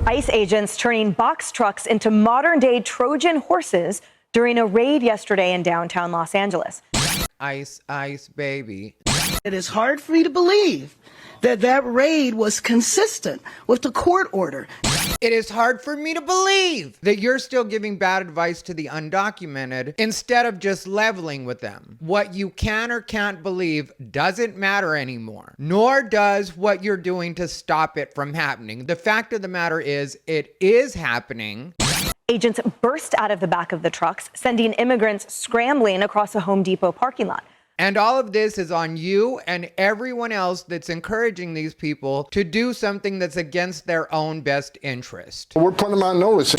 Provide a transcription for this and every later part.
ICE agents turning box trucks into modern-day Trojan horses during a raid yesterday in downtown Los Angeles. Ice, ice, baby. It is hard for me to believe that that raid was consistent with the court order. It is hard for me to believe that you're still giving bad advice to the undocumented instead of just leveling with them. What you can or can't believe doesn't matter anymore, nor does what you're doing to stop it from happening. The fact of the matter is, it is happening. Agents burst out of the back of the trucks, sending immigrants scrambling across a Home Depot parking lot. And all of this is on you and everyone else that's encouraging these people to do something that's against their own best interest. We're putting them on notice.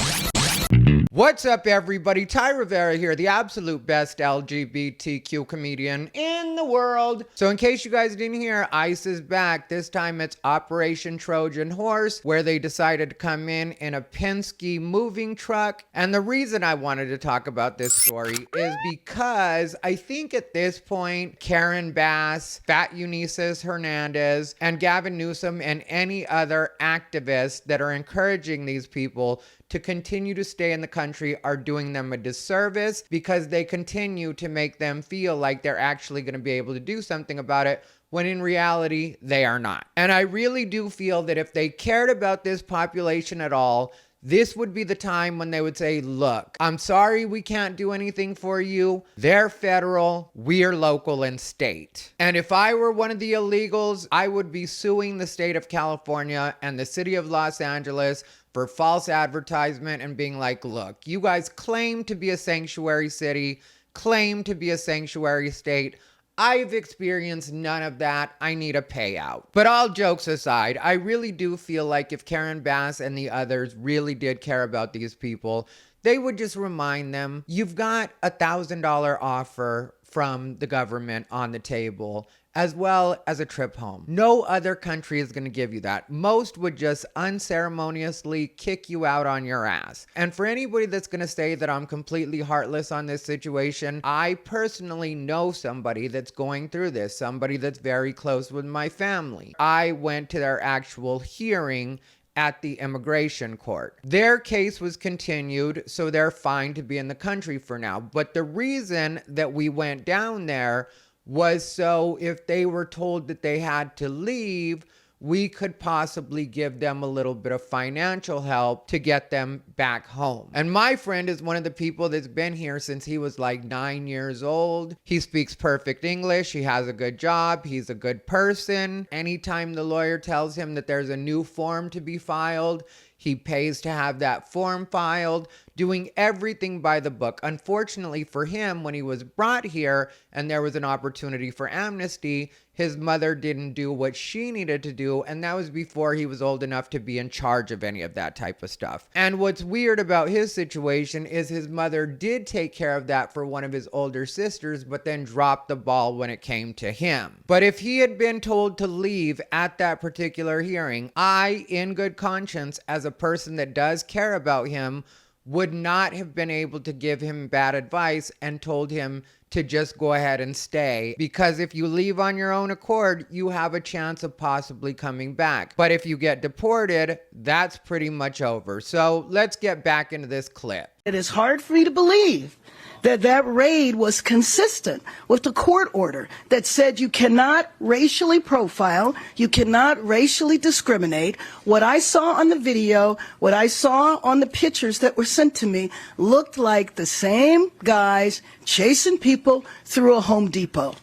What's up, everybody? Ty Rivera here, the absolute best LGBTQ comedian in the world. So in case you guys didn't hear, ICE is back. This time it's Operation Trojan Horse, where they decided to come in a Penske moving truck. And the reason I wanted to talk about this story is because I think at this point, Karen Bass, Fat Eunices Hernandez, and Gavin Newsom and any other activists that are encouraging these people to continue to stay in the country are doing them a disservice, because they continue to make them feel like they're actually going to be able to do something about it, when in reality, they are not. And I really do feel that if they cared about this population at all, this would be the time when they would say, look, I'm sorry we can't do anything for you. They're federal, we're local and state. And if I were one of the illegals, I would be suing the state of California and the city of Los Angeles for false advertisement and being like, look, you guys claim to be a sanctuary city, claim to be a sanctuary state. I've experienced none of that. I need a payout. But all jokes aside, I really do feel like if Karen Bass and the others really did care about these people, they would just remind them, you've got a $1,000 offer from the government on the table, as well as a trip home. No other country is going to give you that. Most would just unceremoniously kick you out on your ass. And for anybody that's going to say that I'm completely heartless on this situation, I personally know somebody that's going through this, somebody that's very close with my family. I went to their actual hearing at the immigration court. Their case was continued, so they're fine to be in the country for now. But the reason that we went down there was so if they were told that they had to leave, we could possibly give them a little bit of financial help to get them back home. And my friend is one of the people that's been here since he was like 9 years old. He speaks perfect English. He has a good job. He's a good person. Anytime the lawyer tells him that there's a new form to be filed, he pays to have that form filed, doing everything by the book. Unfortunately for him, when he was brought here and there was an opportunity for amnesty, his mother didn't do what she needed to do, and that was before he was old enough to be in charge of any of that type of stuff. And what's weird about his situation is his mother did take care of that for one of his older sisters, but then dropped the ball when it came to him. But if he had been told to leave at that particular hearing, I, in good conscience, as a person that does care about him, would not have been able to give him bad advice and told him to just go ahead and stay, because if you leave on your own accord, you have a chance of possibly coming back. But if you get deported, that's pretty much over. So let's get back into this clip. It is hard for me to believe that that raid was consistent with the court order that said you cannot racially profile, you cannot racially discriminate. What I saw on the video, what I saw on the pictures that were sent to me, looked like the same guys chasing people through a Home Depot.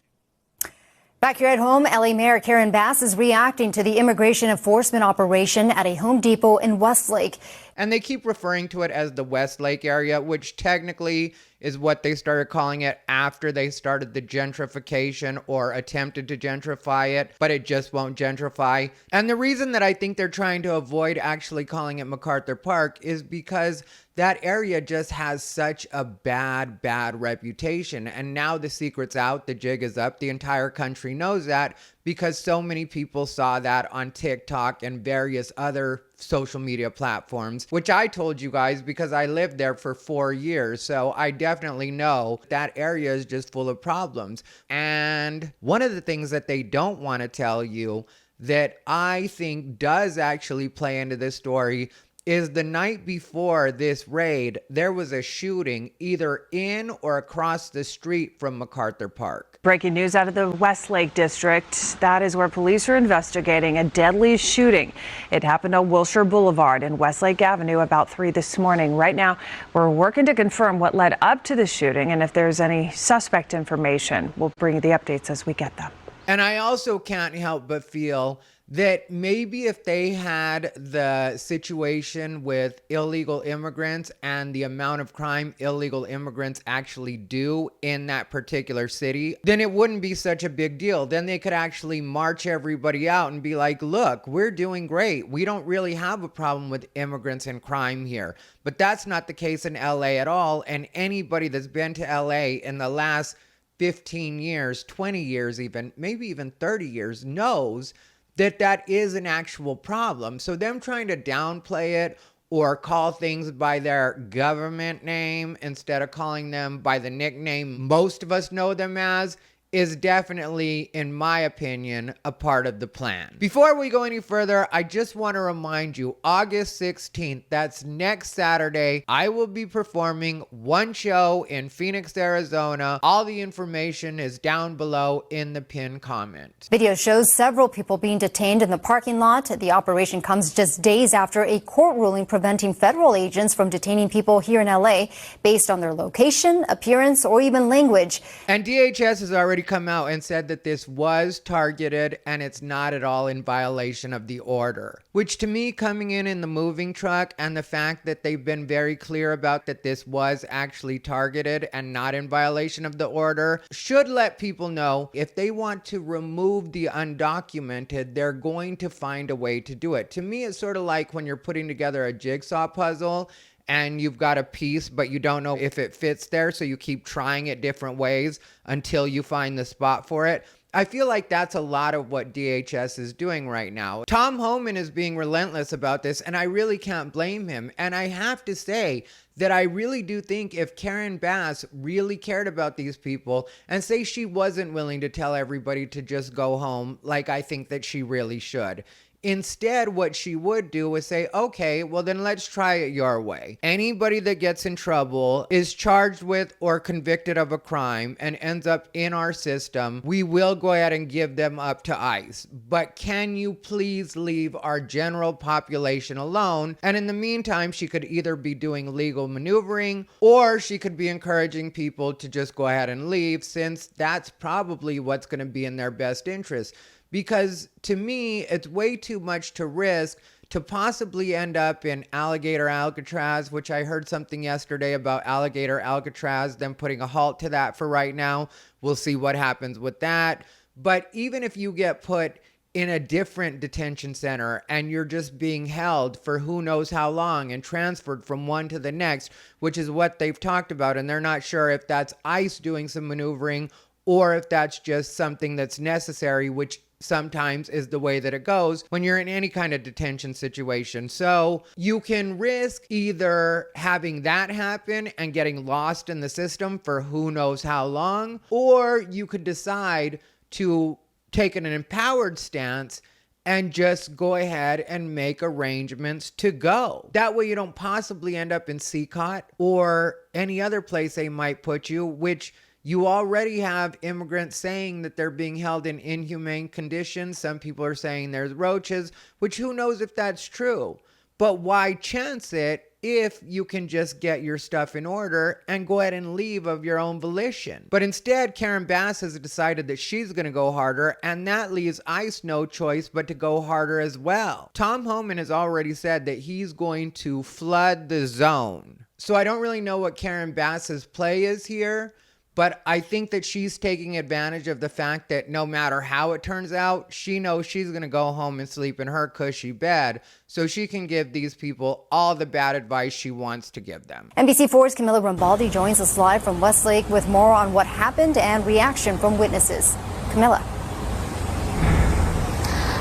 Back here at home, LA Mayor Karen Bass is reacting to the immigration enforcement operation at a Home Depot in Westlake. And they keep referring to it as the Westlake area, which technically is what they started calling it after they started the gentrification or attempted to gentrify it, but it just won't gentrify. And the reason that I think they're trying to avoid actually calling it MacArthur Park is because that area just has such a bad reputation. And now the secret's out, the jig is up. The entire country knows that because so many people saw that on TikTok and various other social media platforms, which I told you guys because I lived there for 4 years. So I definitely know that area is just full of problems. And one of the things that they don't want to tell you that I think does actually play into this story is the night before this raid, there was a shooting either in or across the street from MacArthur Park. Breaking news out of the Westlake district. That is where police are investigating a deadly shooting. It happened on Wilshire Boulevard and Westlake Avenue about 3 this morning. Right now, we're working to confirm what led up to the shooting and if there's any suspect information. We'll bring you the updates as we get them. And I also can't help but feel that maybe if they had the situation with illegal immigrants and the amount of crime illegal immigrants actually do in that particular city, then it wouldn't be such a big deal. Then they could actually march everybody out and be like, look, we're doing great. We don't really have a problem with immigrants and crime here. But that's not the case in LA at all. And anybody that's been to LA in the last 15 years, 20 years even, maybe even 30 years knows that that is an actual problem. So them trying to downplay it or call things by their government name instead of calling them by the nickname most of us know them as is definitely, in my opinion, a part of the plan. Before we go any further, I just want to remind you, August 16th, that's next Saturday, I will be performing one show in Phoenix, Arizona. All the information is down below in the pinned comment. Video shows several people being detained in the parking lot. The operation comes just days after a court ruling preventing federal agents from detaining people here in LA based on their location, appearance, or even language. And DHS has already come out and said that this was targeted and it's not at all in violation of the order, which to me, coming in the moving truck and the fact that they've been very clear about that this was actually targeted and not in violation of the order should let people know if they want to remove the undocumented, they're going to find a way to do it. To me, it's sort of like when you're putting together a jigsaw puzzle and you've got a piece, but you don't know if it fits there, so you keep trying it different ways until you find the spot for it. I feel like that's a lot of what DHS is doing right now. Tom Homan is being relentless about this, and I really can't blame him. And I have to say that I really do think if Karen Bass really cared about these people and say she wasn't willing to tell everybody to just go home, like I think that she really should, instead, what she would do is say, okay, well then let's try it your way. Anybody that gets in trouble is charged with or convicted of a crime and ends up in our system, we will go ahead and give them up to ICE. But can you please leave our general population alone? And in the meantime, she could either be doing legal maneuvering or she could be encouraging people to just go ahead and leave, since that's probably what's going to be in their best interest. Because to me, it's way too much to risk to possibly end up in alligator Alcatraz, which I heard something yesterday about alligator Alcatraz, them putting a halt to that for right now. We'll see what happens with that. But even if you get put in a different detention center and you're just being held for who knows how long and transferred from one to the next, which is what they've talked about, and they're not sure if that's ICE doing some maneuvering or if that's just something that's necessary, which sometimes is the way that it goes when you're in any kind of detention situation. So you can risk either having that happen and getting lost in the system for who knows how long, or you could decide to take an empowered stance and just go ahead and make arrangements to go. That way you don't possibly end up in CCOT or any other place they might put you, which you already have immigrants saying that they're being held in inhumane conditions. Some people are saying there's roaches, which who knows if that's true. But why chance it if you can just get your stuff in order and go ahead and leave of your own volition? But instead, Karen Bass has decided that she's going to go harder, and that leaves ICE no choice but to go harder as well. Tom Homan has already said that he's going to flood the zone. So I don't really know what Karen Bass's play is here, but I think that she's taking advantage of the fact that no matter how it turns out, she knows she's going to go home and sleep in her cushy bed so she can give these people all the bad advice she wants to give them. NBC4's Camilla Rambaldi joins us live from Westlake with more on what happened and reaction from witnesses. Camilla.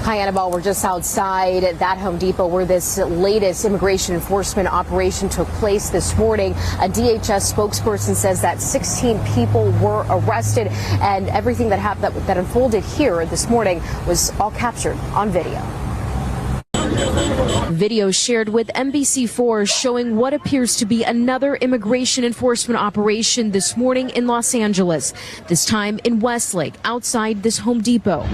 Hi, Annabelle. We're just outside that Home Depot where this latest immigration enforcement operation took place this morning. A DHS spokesperson says that 16 people were arrested, and everything that happened that unfolded here this morning was all captured on video. Video shared with NBC4 showing what appears to be another immigration enforcement operation this morning in Los Angeles, this time in Westlake, outside this Home Depot.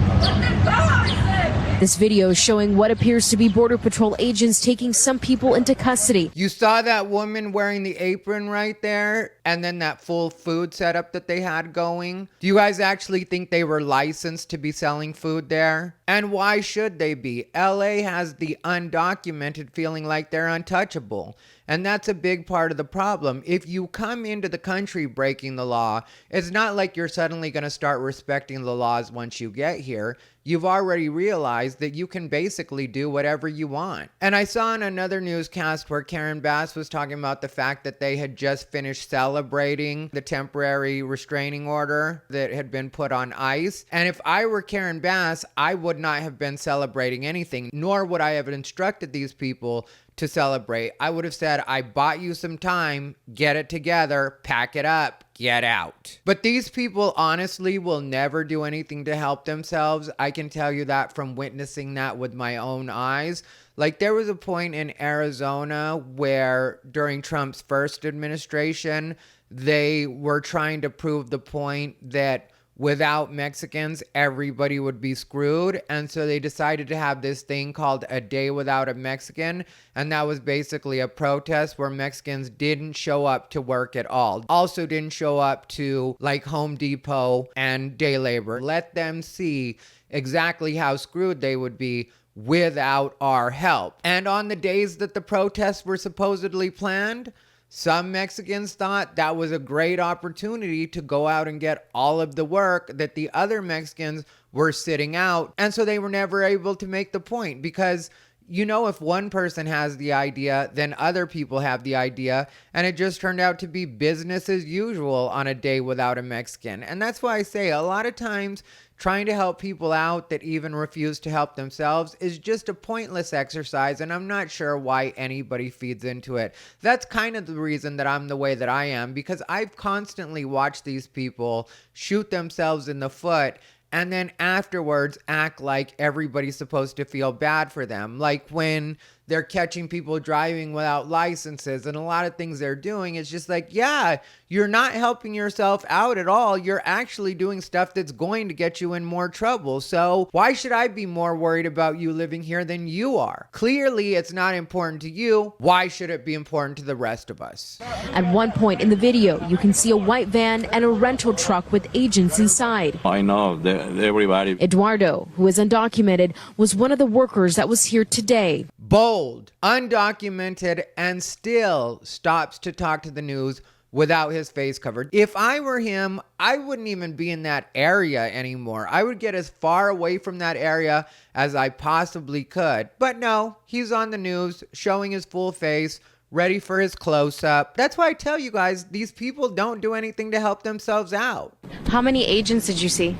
This video showing what appears to be Border Patrol agents taking some people into custody. You saw that woman wearing the apron right there, and then that full food setup that they had going. Do you guys actually think they were licensed to be selling food there? And why should they be? LA has the undocumented feeling like they're untouchable. And that's a big part of the problem. If you come into the country breaking the law, it's not like you're suddenly going to start respecting the laws once you get here. You've already realized that you can basically do whatever you want. And I saw in another newscast where Karen Bass was talking about the fact that they had just finished celebrating the temporary restraining order that had been put on ICE. And if I were Karen Bass, I would not have been celebrating anything, nor would I have instructed these people to celebrate. I would have said, I bought you some time, get it together, pack it up, get out. But these people honestly will never do anything to help themselves. I can tell you that from witnessing that with my own eyes. Like, there was a point in Arizona where during Trump's first administration, they were trying to prove the point that without Mexicans, everybody would be screwed. And so they decided to have this thing called a day without a Mexican. And that was basically a protest where Mexicans didn't show up to work at all. Also didn't show up to like Home Depot and day labor. Let them see exactly how screwed they would be without our help. And on the days that the protests were supposedly planned, some Mexicans thought that was a great opportunity to go out and get all of the work that the other Mexicans were sitting out. And so they were never able to make the point because, you know, if one person has the idea, then other people have the idea. And it just turned out to be business as usual on a day without a Mexican. And that's why I say a lot of times trying to help people out that even refuse to help themselves is just a pointless exercise, and I'm not sure why anybody feeds into it. That's kind of the reason that I'm the way that I am, because I've constantly watched these people shoot themselves in the foot and then afterwards act like everybody's supposed to feel bad for them. Like when they're catching people driving without licenses and a lot of things they're doing, it's just like, yeah, you're not helping yourself out at all. You're actually doing stuff that's going to get you in more trouble. So why should I be more worried about you living here than you are? Clearly, it's not important to you. Why should it be important to the rest of us? At one point in the video, you can see a white van and a rental truck with agents inside. I know, everybody. Eduardo, who is undocumented, was one of the workers that was here today. Bold, undocumented, and still stops to talk to the news without his face covered. If I were him, I wouldn't even be in that area anymore. I would get as far away from that area as I possibly could. But no, he's on the news, showing his full face, ready for his close-up. That's why I tell you guys, these people don't do anything to help themselves out. How many agents did you see?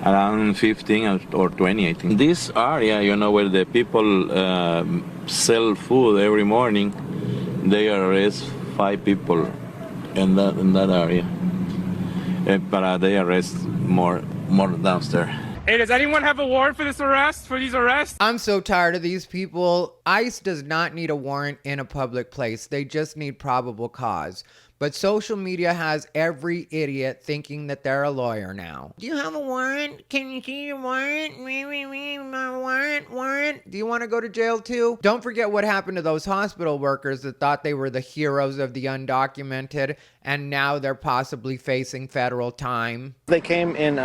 Around 15 or 20, I think. This area, you know, where the people sell food every morning, they arrest 5 people in that area. But they arrest more downstairs. Hey, does anyone have a warrant for these arrests? I'm so tired of these people. ICE does not need a warrant in a public place. They just need probable cause. But social media has every idiot thinking that they're a lawyer now. Do you have a warrant? Can you see your warrant? Warrant? Do you want to go to jail too? Don't forget what happened to those hospital workers that thought they were the heroes of the undocumented, and now they're possibly facing federal time. They came in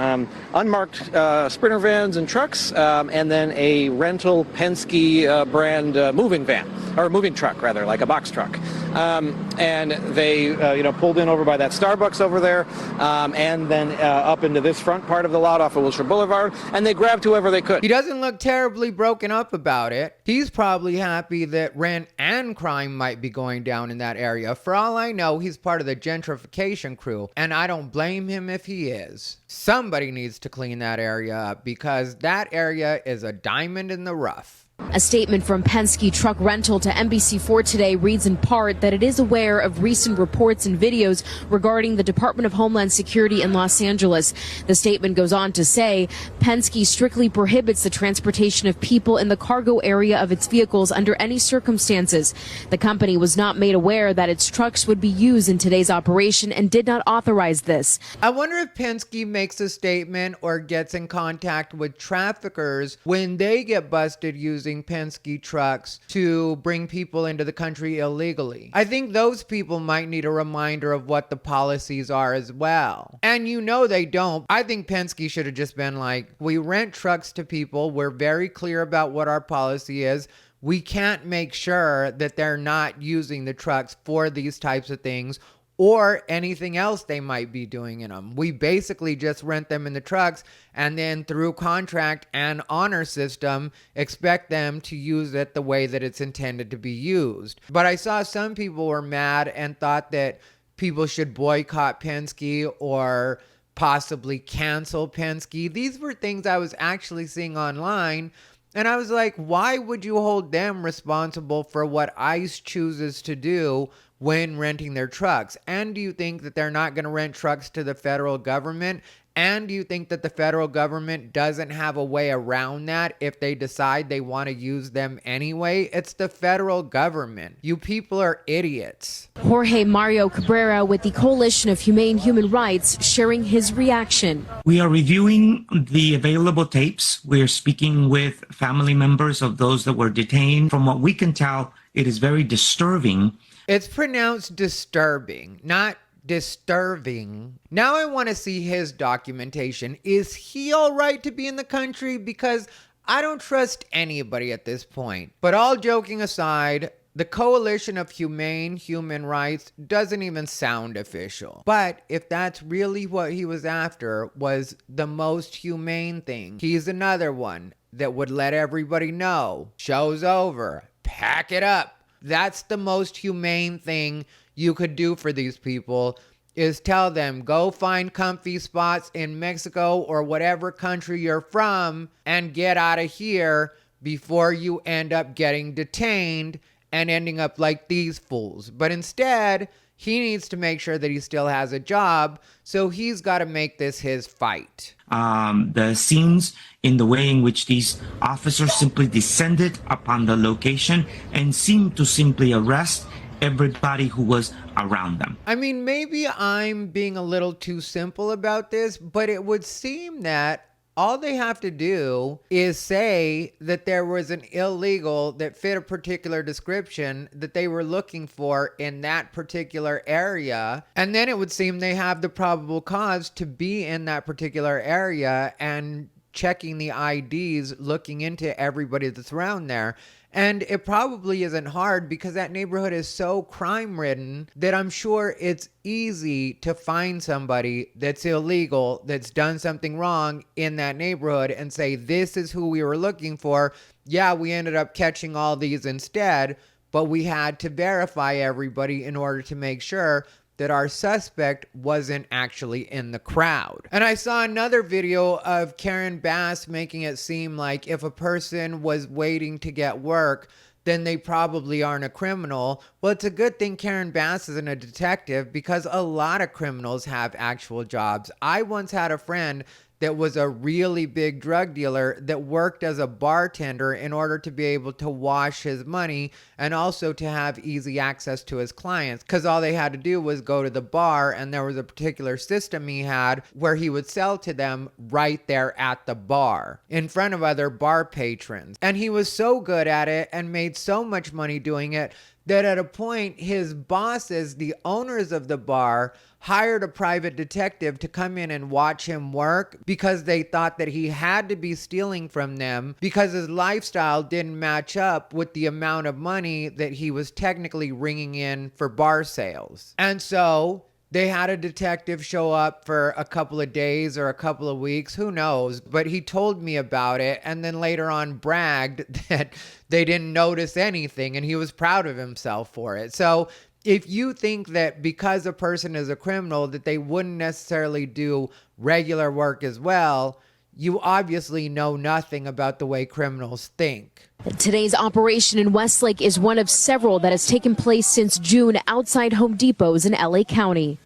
unmarked Sprinter vans and trucks, and then a rental Penske brand moving van, or moving truck rather, like a box truck. And they pulled in over by that Starbucks over there, and then up into this front part of the lot off of Wilshire Boulevard, and they grabbed whoever they could. He doesn't look terribly broken up about it. He's probably happy that rent and crime might be going down in that area. For all I know, he's part of the gentrification crew, and I don't blame him if he is. Somebody needs to clean that area up because that area is a diamond in the rough. A statement from Penske Truck Rental to NBC4 today reads in part that it is aware of recent reports and videos regarding the Department of Homeland Security in Los Angeles. The statement goes on to say Penske strictly prohibits the transportation of people in the cargo area of its vehicles under any circumstances. The company was not made aware that its trucks would be used in today's operation and did not authorize this. I wonder if Penske makes a statement or gets in contact with traffickers when they get busted using Penske trucks to bring people into the country illegally. I think those people might need a reminder of what the policies are as well. And you know they don't. I think Penske should have just been like, we rent trucks to people. We're very clear about what our policy is. We can't make sure that they're not using the trucks for these types of things or anything else they might be doing in them. We basically just rent them in the trucks and then through contract and honor system expect them to use it the way that it's intended to be used. But I saw some people were mad and thought that people should boycott Penske or possibly cancel Penske. These were things I was actually seeing online. And I was like, why would you hold them responsible for what ICE chooses to do when renting their trucks? And do you think that they're not going to rent trucks to the federal government? And do you think that the federal government doesn't have a way around that if they decide they want to use them anyway? It's the federal government. You people are idiots. Jorge Mario Cabrera with the Coalition of Humane Human Rights sharing his reaction. We are reviewing the available tapes. We're speaking with family members of those that were detained. From what we can tell, it is very disturbing. It's pronounced disturbing, not disturbing. Now I want to see his documentation. Is he all right to be in the country? Because I don't trust anybody at this point. But all joking aside, the Coalition of Humane Human Rights doesn't even sound official. But if that's really what he was after, was the most humane thing, he's another one that would let everybody know, show's over, pack it up. That's the most humane thing you could do for these people, is tell them, go find comfy spots in Mexico or whatever country you're from and get out of here before you end up getting detained and ending up like these fools. But instead, he needs to make sure that he still has a job, so he's got to make this his fight. The scenes in the way in which these officers simply descended upon the location and seemed to simply arrest everybody who was around them. I mean, maybe I'm being a little too simple about this, but it would seem that all they have to do is say that there was an illegal that fit a particular description that they were looking for in that particular area. And then it would seem they have the probable cause to be in that particular area and checking the IDs, looking into everybody that's around there. And it probably isn't hard because that neighborhood is so crime-ridden that I'm sure it's easy to find somebody that's illegal, that's done something wrong in that neighborhood and say, this is who we were looking for. Yeah, we ended up catching all these instead, but we had to verify everybody in order to make sure that our suspect wasn't actually in the crowd. And I saw another video of Karen Bass making it seem like if a person was waiting to get work, then they probably aren't a criminal. Well, it's a good thing Karen Bass isn't a detective because a lot of criminals have actual jobs. I once had a friend that was a really big drug dealer that worked as a bartender in order to be able to wash his money and also to have easy access to his clients, because all they had to do was go to the bar, and there was a particular system he had where he would sell to them right there at the bar in front of other bar patrons. And he was so good at it and made so much money doing it that at a point his bosses, the owners of the bar, hired a private detective to come in and watch him work because they thought that he had to be stealing from them because his lifestyle didn't match up with the amount of money that he was technically ringing in for bar sales. And so they had a detective show up for a couple of days or a couple of weeks, who knows, but he told me about it and then later on bragged that they didn't notice anything and he was proud of himself for it. So if you think that because a person is a criminal that they wouldn't necessarily do regular work as well, you obviously know nothing about the way criminals think. Today's operation in Westlake is one of several that has taken place since June outside Home Depots in LA County.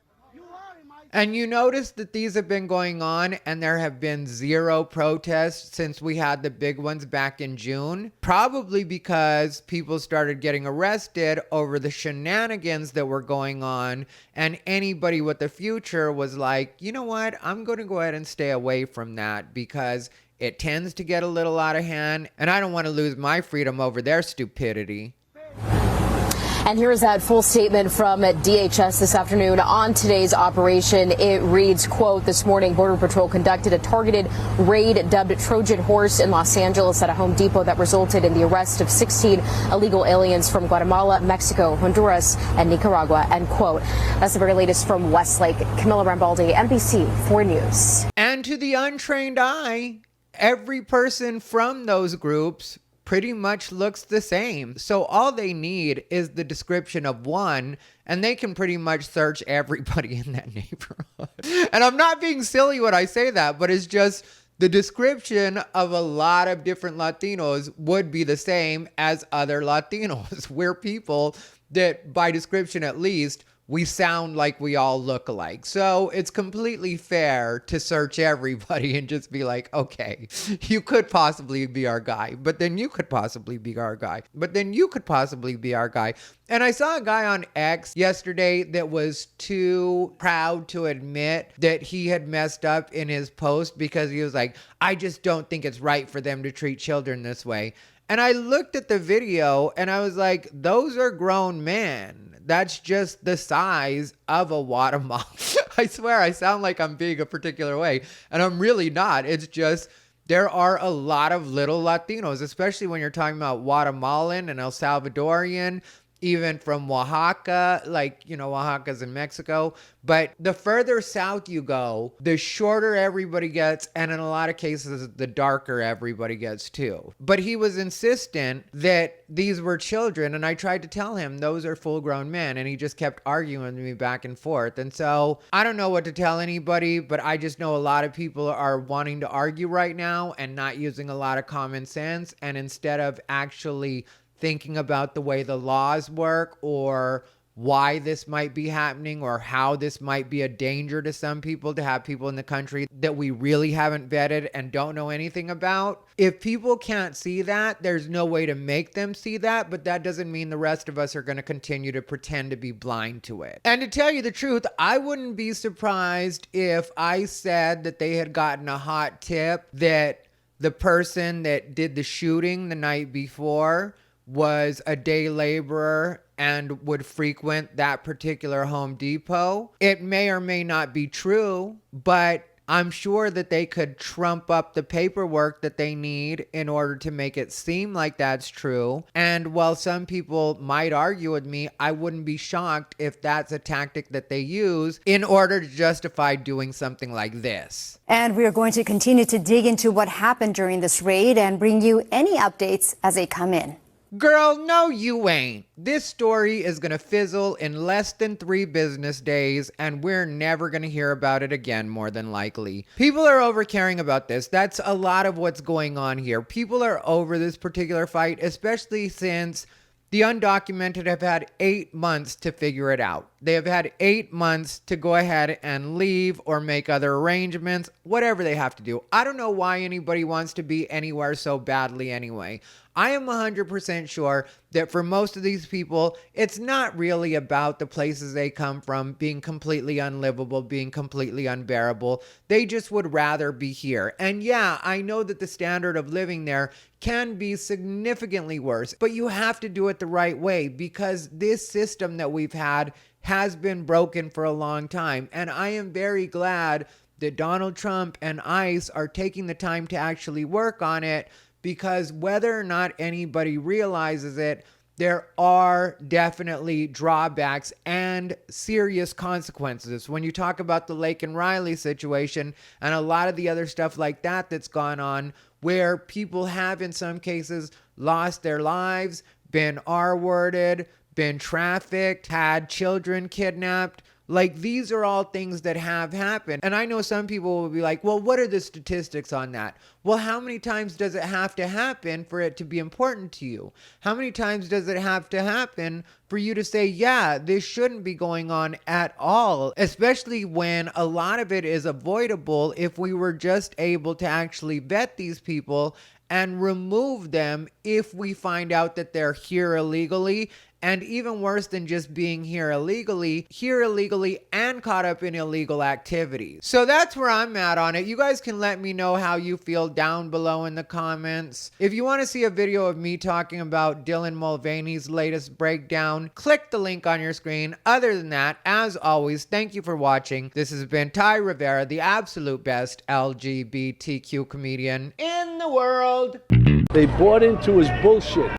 And you notice that these have been going on and there have been zero protests since we had the big ones back in June. Probably because people started getting arrested over the shenanigans that were going on, and anybody with a future was like, you know what, I'm going to go ahead and stay away from that because it tends to get a little out of hand and I don't want to lose my freedom over their stupidity. And here's that full statement from DHS this afternoon on today's operation. It reads, quote, this morning, Border Patrol conducted a targeted raid dubbed Trojan Horse in Los Angeles at a Home Depot that resulted in the arrest of 16 illegal aliens from Guatemala, Mexico, Honduras, and Nicaragua, end quote. That's the very latest from Westlake. Camila Rambaldi, NBC 4 News. And to the untrained eye, every person from those groups pretty much looks the same. So all they need is the description of one, and they can pretty much search everybody in that neighborhood. And I'm not being silly when I say that, but it's just the description of a lot of different Latinos would be the same as other Latinos. We're people that, by description at least, we sound like we all look alike. So it's completely fair to search everybody and just be like, okay, you could possibly be our guy, but then you could possibly be our guy, but then you could possibly be our guy. And I saw a guy on X yesterday that was too proud to admit that he had messed up in his post because he was like, I just don't think it's right for them to treat children this way. And I looked at the video and I was like, those are grown men. That's just the size of a watermelon. I swear I sound like I'm being a particular way, and I'm really not. It's just there are a lot of little Latinos, especially when you're talking about Guatemalan and El Salvadorian, even from Oaxaca, like, you know, Oaxaca's in Mexico. But the further south you go, the shorter everybody gets, and in a lot of cases, the darker everybody gets too. But he was insistent that these were children, and I tried to tell him those are full-grown men, and he just kept arguing with me back and forth. And so I don't know what to tell anybody, but I just know a lot of people are wanting to argue right now and not using a lot of common sense, and instead of actually thinking about the way the laws work or why this might be happening or how this might be a danger to some people to have people in the country that we really haven't vetted and don't know anything about. If people can't see that, there's no way to make them see that, but that doesn't mean the rest of us are going to continue to pretend to be blind to it. And to tell you the truth, I wouldn't be surprised if I said that they had gotten a hot tip that the person that did the shooting the night before was a day laborer and would frequent that particular Home Depot. It may or may not be true, but I'm sure that they could trump up the paperwork that they need in order to make it seem like that's true. And while some people might argue with me, I wouldn't be shocked if that's a tactic that they use in order to justify doing something like this. And we are going to continue to dig into what happened during this raid and bring you any updates as they come in. Girl, no you ain't. This story is gonna fizzle in less than 3 business days, and we're never gonna hear about it again, more than likely. People are over caring about this. That's a lot of what's going on here. People are over this particular fight, especially since the undocumented have had 8 months to figure it out. They have had 8 months to go ahead and leave or make other arrangements, whatever they have to do. I don't know why anybody wants to be anywhere so badly anyway. I am 100% sure that for most of these people, it's not really about the places they come from being completely unlivable, being completely unbearable. They just would rather be here. And yeah, I know that the standard of living there can be significantly worse, but you have to do it the right way because this system that we've had has been broken for a long time. And I am very glad that Donald Trump and ICE are taking the time to actually work on it, because whether or not anybody realizes it, there are definitely drawbacks and serious consequences. When you talk about the Lake and Riley situation and a lot of the other stuff like that that's gone on, where people have in some cases lost their lives, been R-worded, been trafficked, had children kidnapped, Like, these are all things that have happened. And I know some people will be like, well, what are the statistics on that? Well, how many times does it have to happen for it to be important to you? How many times does it have to happen for you to say, yeah, this shouldn't be going on at all? Especially when a lot of it is avoidable if we were just able to actually vet these people and remove them if we find out that they're here illegally. And even worse than just being here illegally and caught up in illegal activities. So that's where I'm at on it. You guys can let me know how you feel down below in the comments. If you want to see a video of me talking about Dylan Mulvaney's latest breakdown, click the link on your screen. Other than that, as always, thank you for watching. This has been Ty Rivera, the absolute best LGBTQ comedian in the world. They bought into his bullshit.